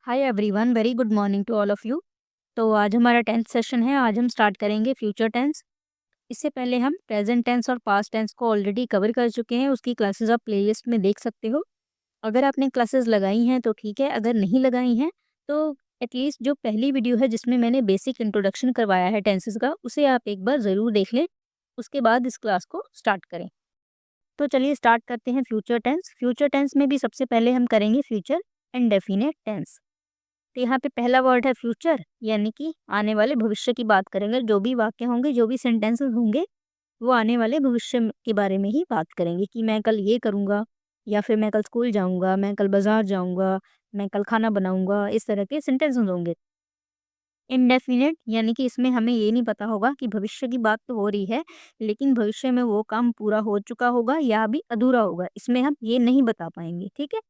Hi everyone, very good morning to all of you. तो आज हमारा 10th सेशन है। आज हम स्टार्ट करेंगे फ्यूचर टेंस। इससे पहले हम प्रेजेंट टेंस और पास्ट टेंस को ऑलरेडी कवर कर चुके हैं। उसकी क्लासेस आप प्लेलिस्ट में देख सकते हो। अगर आपने क्लासेस लगाई हैं तो ठीक है, अगर नहीं लगाई हैं तो एटलीस्ट जो पहली वीडियो है जिसमें मैंने बेसिक इंट्रोडक्शन करवाया है टेंसेस का, उसे आप एक बार ज़रूर देख लें। उसके बाद इस क्लास को स्टार्ट करें। तो चलिए स्टार्ट करते हैं फ्यूचर टेंस। फ्यूचर टेंस में भी सबसे पहले हम करेंगे फ्यूचर इंडेफिनिट टेंस। तो यहाँ पे पहला वर्ड है फ्यूचर, यानी कि आने वाले भविष्य की बात करेंगे। जो भी वाक्य होंगे, जो भी सेंटेंसेस होंगे, वो आने वाले भविष्य के बारे में ही बात करेंगे कि मैं कल ये करूँगा, या फिर मैं कल स्कूल जाऊँगा, मैं कल बाजार जाऊँगा, मैं कल खाना बनाऊँगा। इस तरह के सेंटेंसेस होंगे। इंडेफिनिट यानी कि इसमें हमें ये नहीं पता होगा कि भविष्य की बात तो हो रही है, लेकिन भविष्य में वो काम पूरा हो चुका होगा या अभी अधूरा होगा, इसमें हम ये नहीं बता पाएंगे। ठीक है।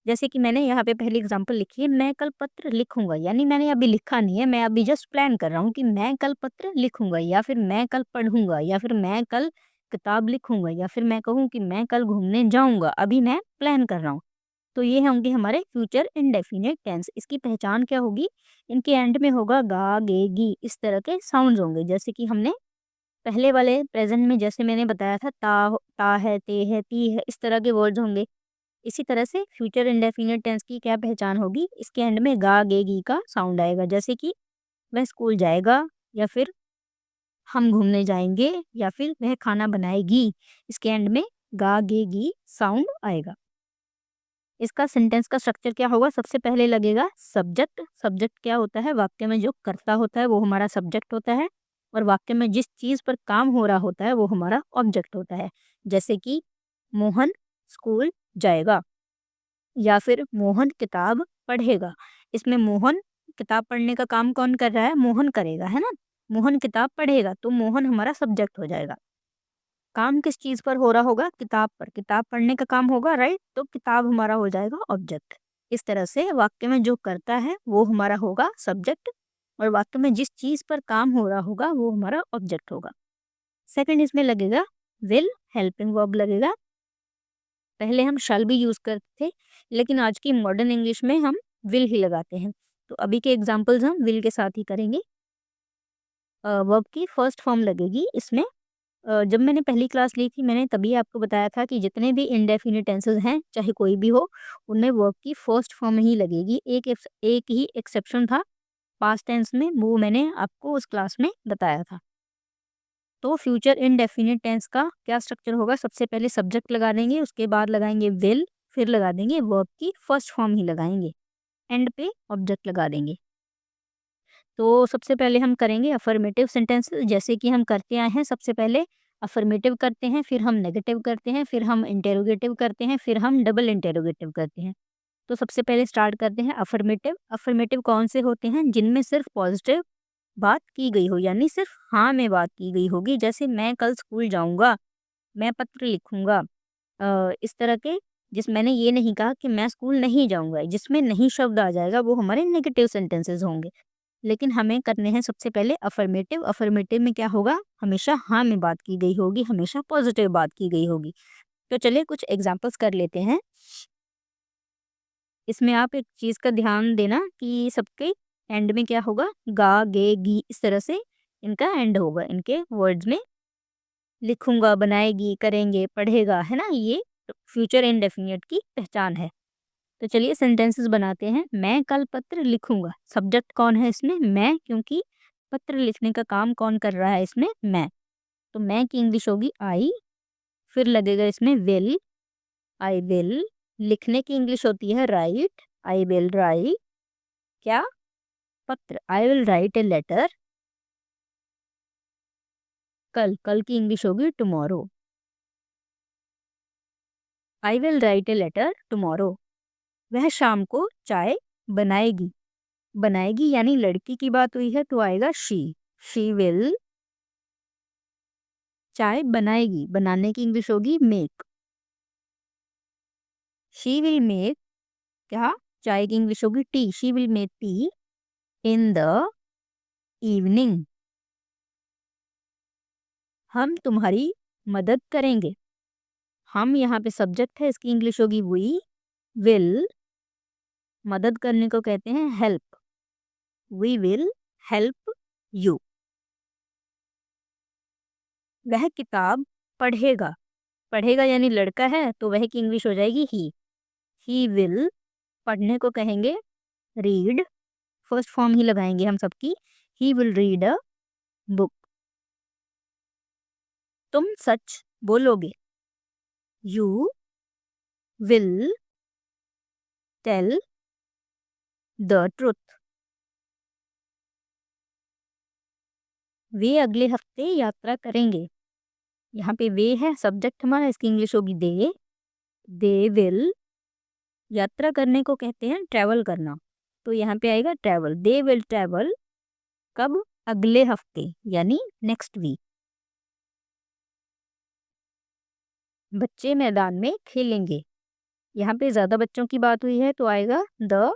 जैसे कि मैंने यहाँ पे पहली एग्जांपल लिखी है, मैं कल पत्र लिखूंगा, यानी मैंने अभी लिखा नहीं है, मैं अभी जस्ट प्लान कर रहा हूँ कि मैं कल पत्र लिखूंगा, या फिर मैं कल पढ़ूंगा, या फिर मैं कल किताब लिखूंगा, या फिर मैं कहूँ कि मैं कल घूमने जाऊंगा। अभी मैं प्लान कर रहा हूँ। तो ये होंगे हमारे फ्यूचर इंडेफिनिट टेंस। इसकी पहचान क्या होगी? इनके एंड में होगा गा, गे, गी, इस तरह के साउंड्स होंगे। जैसे कि हमने पहले वाले प्रेजेंट में जैसे मैंने बताया था, ता है, ते है, ती है, इस तरह के वर्ड्स होंगे। इसी तरह से फ्यूचर इंडेफिनिट टेंस की क्या पहचान होगी? इसके एंड में गा, गे, गी का साउंड आएगा। जैसे कि वह स्कूल जाएगा, या फिर हम घूमने जाएंगे, या फिर वह खाना बनाएगी। इसके एंड में गा, गे, गी साउंड आएगा। इसका सेंटेंस का स्ट्रक्चर क्या होगा? सबसे पहले लगेगा सब्जेक्ट। सब्जेक्ट क्या होता है? वाक्य में जो कर्ता होता है वो हमारा सब्जेक्ट होता है, और वाक्य में जिस चीज़ पर काम हो रहा होता है वो हमारा ऑब्जेक्ट होता है। जैसे कि मोहन स्कूल जाएगा, या फिर मोहन किताब पढ़ेगा। इसमें मोहन किताब पढ़ने का काम कौन कर रहा है? मोहन करेगा, है ना। मोहन किताब पढ़ेगा, तो मोहन हमारा सब्जेक्ट हो जाएगा। काम किस चीज़ पर हो रहा होगा? किताब पर। किताब पढ़ने का काम होगा, राइट, तो किताब हमारा हो जाएगा ऑब्जेक्ट। इस तरह से वाक्य में जो करता है वो हमारा होगा सब्जेक्ट, और वाक्य में जिस चीज़ पर काम हो रहा होगा वो हमारा ऑब्जेक्ट होगा। सेकंड इसमें लगेगा विल, हेल्पिंग वर्ब लगेगा। पहले हम शैल भी यूज़ करते थे, लेकिन आज की मॉडर्न इंग्लिश में हम विल ही लगाते हैं। तो अभी के एग्जांपल्स हम विल के साथ ही करेंगे। वर्ब की फर्स्ट फॉर्म लगेगी इसमें। जब मैंने पहली क्लास ली थी, मैंने तभी आपको बताया था कि जितने भी इंडेफिनिट टेंसेस हैं, चाहे कोई भी हो, उनमें वर्ब की फर्स्ट फॉर्म ही लगेगी। एक ही एक्सेप्शन था पास्ट टेंस में, वो मैंने आपको उस क्लास में बताया था। तो फ्यूचर इंडेफिनिट टेंस का क्या स्ट्रक्चर होगा? सबसे पहले सब्जेक्ट लगा देंगे, उसके बाद लगाएंगे विल, फिर लगा देंगे वर्ब की फर्स्ट फॉर्म ही लगाएंगे, एंड पे ऑब्जेक्ट लगा देंगे। तो सबसे पहले हम करेंगे अफर्मेटिव सेंटेंसेस, जैसे कि हम करते आए हैं। सबसे पहले अफर्मेटिव करते हैं, फिर हम नेगेटिव करते हैं, फिर हम इंटेरोगेटिव करते हैं, फिर हम डबल इंटेरोगेटिव करते हैं। तो सबसे पहले स्टार्ट करते हैं अफर्मेटिव। अफर्मेटिव कौन से होते हैं? जिनमें सिर्फ पॉजिटिव बात की गई हो, यानी सिर्फ हाँ में बात की गई होगी। जैसे मैं कल स्कूल जाऊंगा, मैं पत्र लिखूंगा, इस तरह के। जिस मैंने ये नहीं कहा कि मैं स्कूल नहीं जाऊंगा, जिसमें नहीं शब्द आ जाएगा वो हमारे नेगेटिव सेंटेंसेस होंगे। लेकिन हमें करने हैं सबसे पहले अफर्मेटिव। अफर्मेटिव में क्या होगा? हमेशा हाँ में बात की गई होगी, हमेशा पॉजिटिव बात की गई होगी। तो चलिए कुछ एग्जांपल्स कर लेते हैं। इसमें आप एक चीज़ का ध्यान देना कि सबके एंड में क्या होगा? गा, गे, गी, इस तरह से इनका एंड होगा इनके वर्ड्स में। लिखूंगा, बनाएगी, करेंगे, पढ़ेगा, है ना। ये फ्यूचर इंडेफिनिट की पहचान है। तो चलिए सेंटेंसेस बनाते हैं। मैं कल पत्र लिखूंगा। सब्जेक्ट कौन है इसमें? मैं, क्योंकि पत्र लिखने का काम कौन कर रहा है इसमें? मैं। तो मैं की इंग्लिश होगी आई। फिर लगेगा इसमें विल, आई विल। लिखने की इंग्लिश होती है राइट, आई विल राइट। क्या? पत्र, I will write a letter. कल, कल की इंग्लिश होगी tomorrow, I will write a letter tomorrow. वह शाम को चाय बनाएगी। बनाएगी यानी लड़की की बात हुई है, तो आएगा शी विल। चाय बनाएगी, बनाने की इंग्लिश होगी मेक, शी विल मेक। क्या? चाय की इंग्लिश होगी T, she will make tea in the evening. हम तुम्हारी मदद करेंगे। हम यहाँ पे सब्जेक्ट है, इसकी इंग्लिश होगी वी विल मदद करने को कहते हैं help. We will help you. वह किताब पढ़ेगा। पढ़ेगा यानी लड़का है तो वह की इंग्लिश हो जाएगी ही। ही विल पढ़ने को कहेंगे रीड। फर्स्ट फॉर्म ही लगाएंगे हम सबकी। He will read a book. तुम सच बोलोगे। You will tell the truth. वे अगले हफ्ते यात्रा करेंगे। यहाँ पे वे है सब्जेक्ट हमारा, इसकी इंग्लिश होगी दे। दे विल यात्रा करने को कहते हैं ट्रैवल करना, तो यहाँ पे आएगा ट्रैवल। दे विल ट्रैवल कब? अगले हफ्ते यानी नेक्स्ट वीक। बच्चे मैदान में खेलेंगे। यहाँ पे ज्यादा बच्चों की बात हुई है तो आएगा द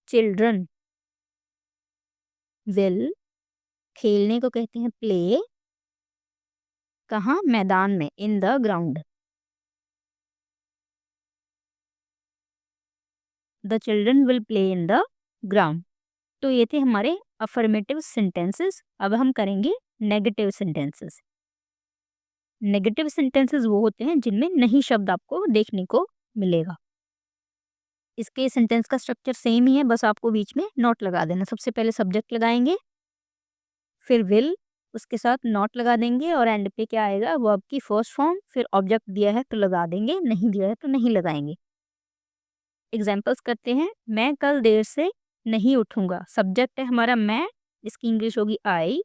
चिल्ड्रन विल। खेलने को कहते हैं प्ले। कहाँ? मैदान में, in the ground. The children will play in the ground. तो ये थे हमारे अफर्मेटिव सेंटेंसेस। अब हम करेंगे नेगेटिव सेंटेंसेस। नेगेटिव सेंटेंसेस वो होते हैं जिनमें नहीं शब्द आपको देखने को मिलेगा। इसके सेंटेंस का स्ट्रक्चर सेम ही है, बस आपको बीच में नॉट लगा देना। सबसे पहले सब्जेक्ट लगाएंगे, फिर विल, उसके साथ नॉट लगा देंगे और एंड पे क्या आएगा? वर्ब की फर्स्ट फॉर्म। फिर ऑब्जेक्ट दिया है तो लगा देंगे, नहीं दिया है तो नहीं लगाएंगे। एग्जाम्पल्स करते हैं। मैं कल देर से नहीं उठूंगा। सब्जेक्ट है हमारा मैं, इसकी इंग्लिश होगी आई।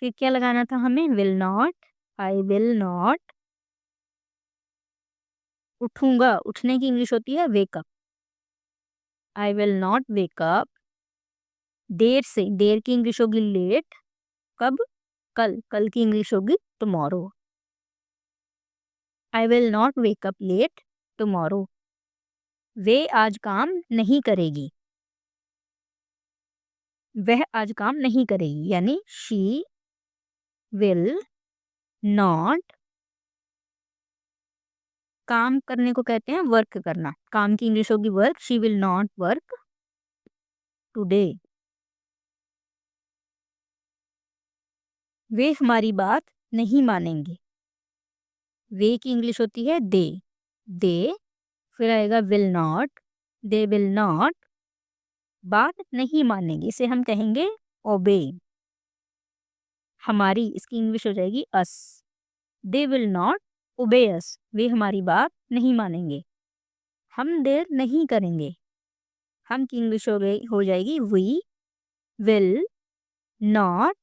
फिर क्या लगाना था हमें? Will not. I will not उठूंगा। उठने की इंग्लिश होती है wake up. I will not wake up. देर से, देर की इंग्लिश होगी लेट। कब? कल। कल की इंग्लिश होगी tomorrow. I will not wake up late tomorrow. वे आज काम नहीं करेगी। वह आज काम नहीं करेगी यानी शी विल नॉट। काम करने को कहते हैं वर्क करना। काम की इंग्लिश होगी work. She will not work today. वे हमारी बात नहीं मानेंगे। वे की इंग्लिश होती है दे। दे, फिर आएगा will not. They will not बात नहीं मानेंगे, इसे हम कहेंगे ओबे। हमारी, इसकी इंग्लिश हो जाएगी अस। दे विल नॉट ओबे अस। वे हमारी बात नहीं मानेंगे। हम देर नहीं करेंगे। हम की इंग्लिश हो जाएगी वी विल नॉट।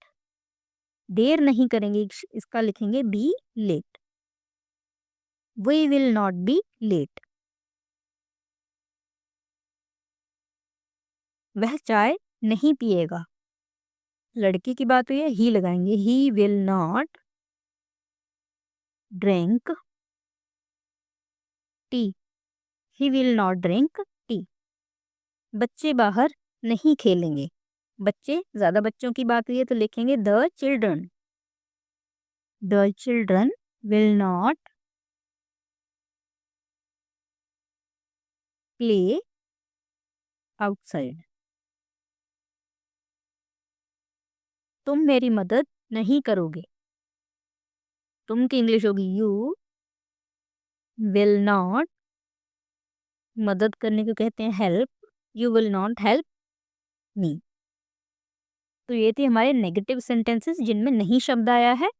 देर नहीं करेंगे, इसका लिखेंगे be late. We will not be late. वह चाय नहीं पिएगा। लड़के की बात हुई है, ही लगाएंगे। He will not drink tea. He will not drink tea. बच्चे बाहर नहीं खेलेंगे। बच्चे, ज्यादा बच्चों की बात हुई है तो लिखेंगे the children. The children will not play outside. तुम मेरी मदद नहीं करोगे। तुम की इंग्लिश होगी यू विल नॉट। मदद करने को कहते हैं help. You will not help me. तो ये थे हमारे नेगेटिव सेंटेंसेस जिनमें नहीं शब्द आया है।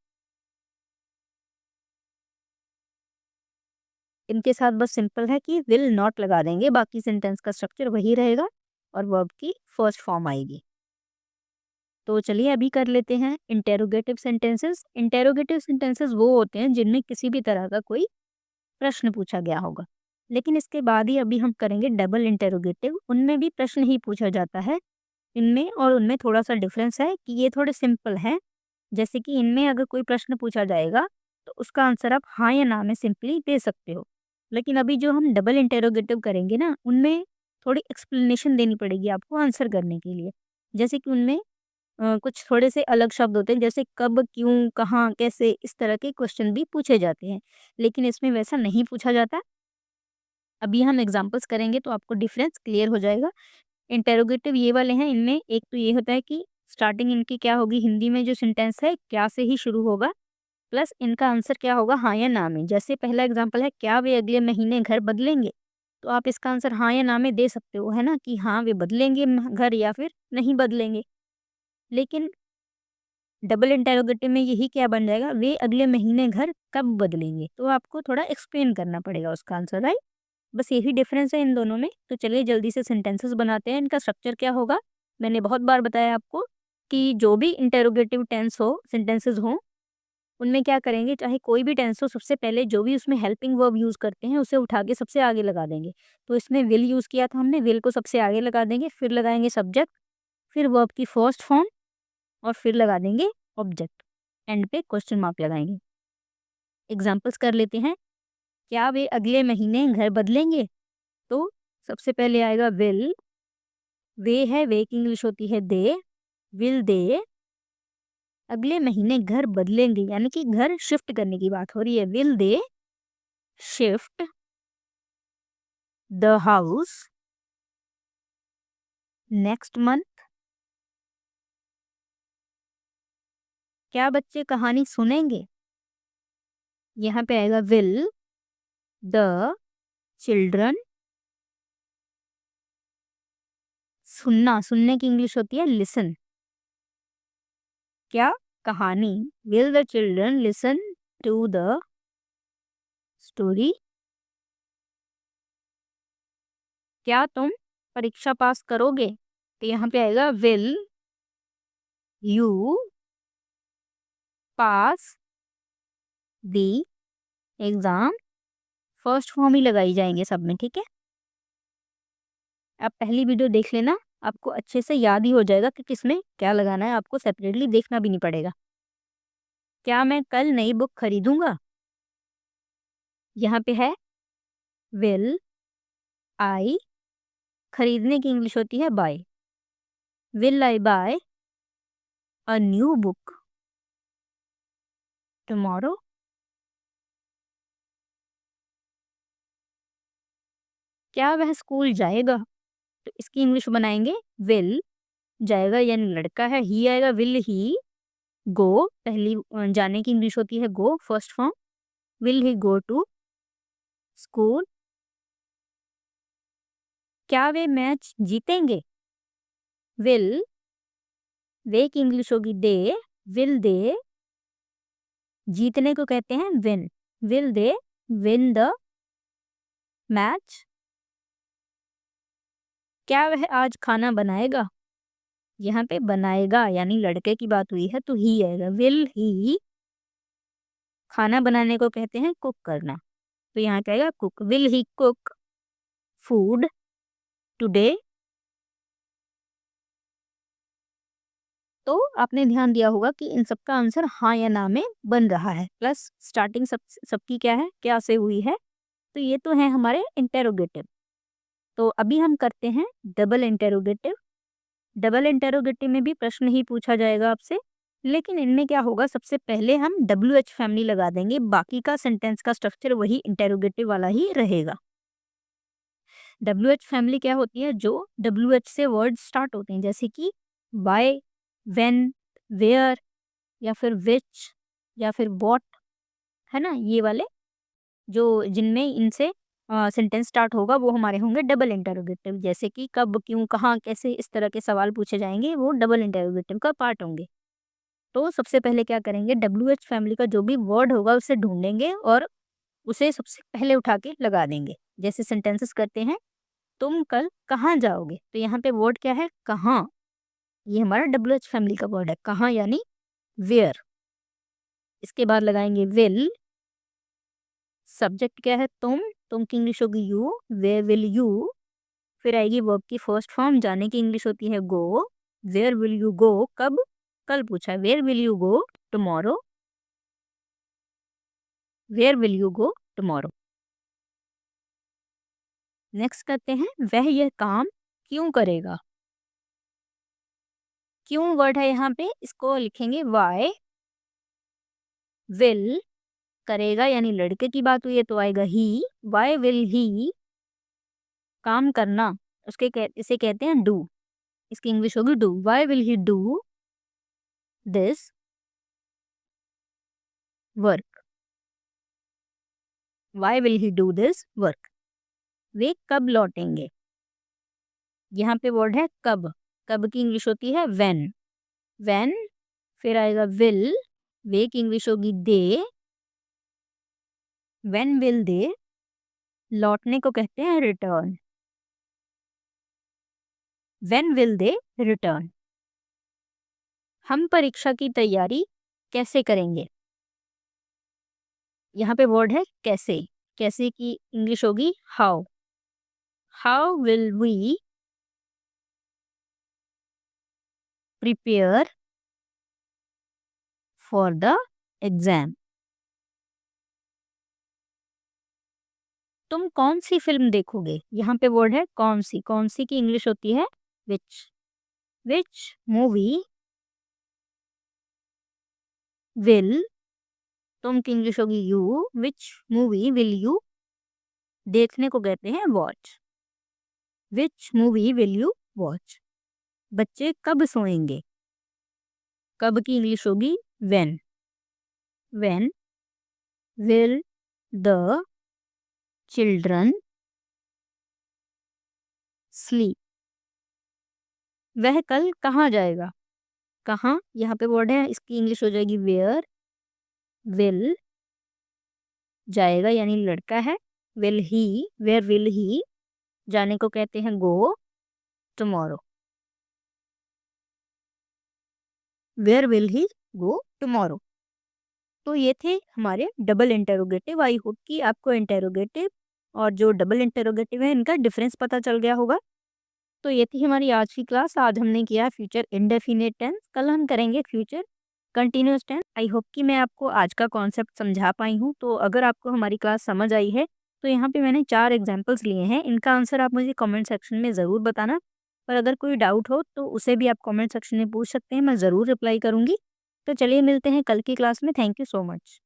इनके साथ बस सिंपल है कि विल नॉट लगा देंगे, बाकी सेंटेंस का स्ट्रक्चर वही रहेगा और वर्ब की फर्स्ट फॉर्म आएगी। तो चलिए अभी कर लेते हैं इंटेरोगेटिव सेंटेंसेस। इंटेरोगेटिव सेंटेंसेस वो होते हैं जिनमें किसी भी तरह का कोई प्रश्न पूछा गया होगा। लेकिन इसके बाद ही अभी हम करेंगे डबल इंटेरोगेटिव। उनमें भी प्रश्न ही पूछा जाता है। इनमें और उनमें थोड़ा सा डिफरेंस है कि ये थोड़े सिंपल हैं। जैसे कि इनमें अगर कोई प्रश्न पूछा जाएगा तो उसका आंसर आप हाँ या ना में सिंपली दे सकते हो। लेकिन अभी जो हम डबल इंटेरोगेटिव करेंगे ना, उनमें थोड़ी एक्सप्लेनेशन देनी पड़ेगी आपको आंसर करने के लिए। जैसे कि उनमें कुछ थोड़े से अलग शब्द होते हैं, जैसे कब, क्यों, कहाँ, कैसे, इस तरह के क्वेश्चन भी पूछे जाते हैं। लेकिन इसमें वैसा नहीं पूछा जाता। अभी हम एग्जांपल्स करेंगे तो आपको डिफरेंस क्लियर हो जाएगा। इंटेरोगेटिव ये वाले हैं, इनमें एक तो ये होता है कि स्टार्टिंग इनकी क्या होगी, हिंदी में जो सेंटेंस है क्या से ही शुरू होगा, प्लस इनका आंसर क्या होगा, हाँ या ना में। जैसे पहला एग्जांपल है, क्या वे अगले महीने घर बदलेंगे, तो आप इसका आंसर हाँ या ना में दे सकते हो, है ना, कि हाँ वे बदलेंगे घर या फिर नहीं बदलेंगे। लेकिन डबल इंटेरोगेटिव में यही क्या बन जाएगा, वे अगले महीने घर कब बदलेंगे, तो आपको थोड़ा एक्सप्लेन करना पड़ेगा उसका आंसर, राइट। बस यही डिफरेंस है इन दोनों में। तो चलिए जल्दी से सेंटेंसेस बनाते हैं। इनका स्ट्रक्चर क्या होगा, मैंने बहुत बार बताया आपको कि जो भी इंटेरोगेटिव टेंस हो, सेंटेंसेस हो, उनमें क्या करेंगे, चाहे कोई भी टेंस हो, सबसे पहले जो भी उसमें हेल्पिंग वर्ब यूज़ करते हैं उसे उठा के सबसे आगे लगा देंगे। तो इसमें विल यूज़ किया था हमने, विल को सबसे आगे लगा देंगे, फिर लगाएंगे सब्जेक्ट, फिर वर्ब की फर्स्ट फॉर्म, और फिर लगा देंगे ऑब्जेक्ट, एंड पे क्वेश्चन मार्क लगाएंगे। एग्जाम्पल्स कर लेते हैं। क्या वे अगले महीने घर बदलेंगे, तो सबसे पहले आएगा विल, वे है, वे की इंग्लिश होती है दे, विल दे अगले महीने घर बदलेंगे, यानी कि घर शिफ्ट करने की बात हो रही है। Will they shift the house next month. क्या बच्चे कहानी सुनेंगे, यहाँ पे आएगा विल द चिल्ड्रन, सुनना, सुनने की इंग्लिश होती है लिसन, क्या कहानी, will the children listen to the story. क्या तुम परीक्षा पास करोगे, तो यहाँ पे आएगा will you pass the exam, first form ही लगाई जाएंगे सब में, ठीक है। आप पहली वीडियो देख लेना, आपको अच्छे से याद ही हो जाएगा कि किसमें क्या लगाना है, आपको सेपरेटली देखना भी नहीं पड़ेगा। क्या मैं कल नई बुक खरीदूंगा, यहाँ पे है विल आई, खरीदने की इंग्लिश होती है buy, will I buy a new book tomorrow. क्या वह स्कूल जाएगा, तो इसकी इंग्लिश बनाएंगे विल, जाएगा यानी लड़का है, ही आएगा, विल ही गो, पहली जाने की इंग्लिश होती है go, first form, will he go to school. क्या वे मैच जीतेंगे, विल, वे की इंग्लिश होगी दे, विल दे, जीतने को कहते हैं win, will they win the match. क्या वह आज खाना बनाएगा, यहाँ पे बनाएगा यानी लड़के की बात हुई है तो ही आएगा, विल ही, खाना बनाने को कहते हैं कुक करना, तो यहाँ क्या आएगा cook, will he cook food today. तो आपने ध्यान दिया होगा कि इन सबका आंसर हाँ या ना में बन रहा है, प्लस स्टार्टिंग सबकी क्या है, क्या से हुई है, तो ये तो है हमारे इंटेरोगेटिव। तो अभी हम करते हैं डबल इंटेरोगेटिव। डबल इंटेरोगेटिव में भी प्रश्न ही पूछा जाएगा आपसे, लेकिन इनमें क्या होगा, सबसे पहले हम WH फैमिली लगा देंगे, बाकी का सेंटेंस का स्ट्रक्चर वही इंटेरोगेटिव वाला ही रहेगा। WH फैमिली क्या होती है, जो WH से वर्ड स्टार्ट होते हैं, जैसे कि वाई, वेन, वेयर, या फिर विच, या फिर वॉट, है ना, ये वाले जो जिनमें इनसे सेंटेंस स्टार्ट होगा वो हमारे होंगे डबल इंटरोगेटिव। जैसे कि कब, क्यों, कहाँ, कैसे, इस तरह के सवाल पूछे जाएंगे, वो डबल इंटरोगेटिव का पार्ट होंगे। तो सबसे पहले क्या करेंगे, WH फैमिली का जो भी वर्ड होगा उसे ढूंढेंगे और उसे सबसे पहले उठा के लगा देंगे। जैसे सेंटेंसेस करते हैं, तुम कल कहाँ जाओगे, तो यहाँ पे वर्ड क्या है, कहाँ, ये हमारा WH फैमिली का वर्ड है, कहाँ यानी वेयर। इसके बाद लगाएंगे विल, सब्जेक्ट क्या है, तुम की इंग्लिश होगी यू, वेयर विल यू, फिर आएगी वर्ब की फर्स्ट फॉर्म, जाने की इंग्लिश होती है go, where will you go, कब, कल पूछा है, where will you go tomorrow, where will you go tomorrow. Next करते हैं, वह यह काम क्यों करेगा, क्यों वर्ड है यहाँ पे, इसको लिखेंगे वाई, विल, करेगा यानी लड़के की बात हुई है तो आएगा ही, वाई विल ही काम करना, इसे कहते हैं डू। इसकी इंग्लिश होगी do. Why will he do this work? Why will he do this work? वे कब लौटेंगे? यहाँ पे वर्ड है कब। कब की इंग्लिश होती है व्हेन। व्हेन, फिर आएगा विल, वे की इंग्लिश होगी दे। व्हेन विल दे, लौटने को कहते हैं return. When will they return? हम परीक्षा की तैयारी कैसे करेंगे? यहाँ पे वर्ड है कैसे। कैसे की इंग्लिश होगी how. How will we prepare for the exam? तुम कौन सी फिल्म देखोगे? यहाँ पे वर्ड है कौन सी। कौन सी की इंग्लिश होती है विच। विच मूवी विल, तुम की इंग्लिश होगी you. Which movie will you, देखने को कहते हैं watch. Which movie will you watch? बच्चे कब सोएंगे? कब की इंग्लिश होगी when. When will the children sleep? वह कल कहाँ जाएगा? कहाँ, यहाँ पे वर्ड है, इसकी इंग्लिश हो जाएगी वेयर। विल, जाएगा यानी लड़का है। Will he, where will he, जाने को कहते हैं go. Tomorrow, where will he go tomorrow? तो ये थे हमारे डबल इंटेरोगेटिव। आई होप कि आपको इंटेरोगेटिव और जो डबल इंटेरोगेटिव है इनका डिफरेंस पता चल गया होगा। तो ये थी हमारी आज की क्लास। आज हमने किया फ्यूचर इंडेफिनिट टेंस, कल हम करेंगे future continuous tense. I hope कि मैं आपको आज का कॉन्सेप्ट समझा पाई हूँ। तो अगर आपको हमारी क्लास समझ आई है तो यहाँ पे मैंने 4 एग्जाम्पल्स लिए हैं। इनका आंसर आप मुझे कमेंट सेक्शन में ज़रूर बताना। पर अगर कोई डाउट हो तो उसे भी आप कमेंट सेक्शन में पूछ सकते हैं, मैं ज़रूर रिप्लाई करूँगी। तो चलिए मिलते हैं कल की क्लास में। Thank you so much.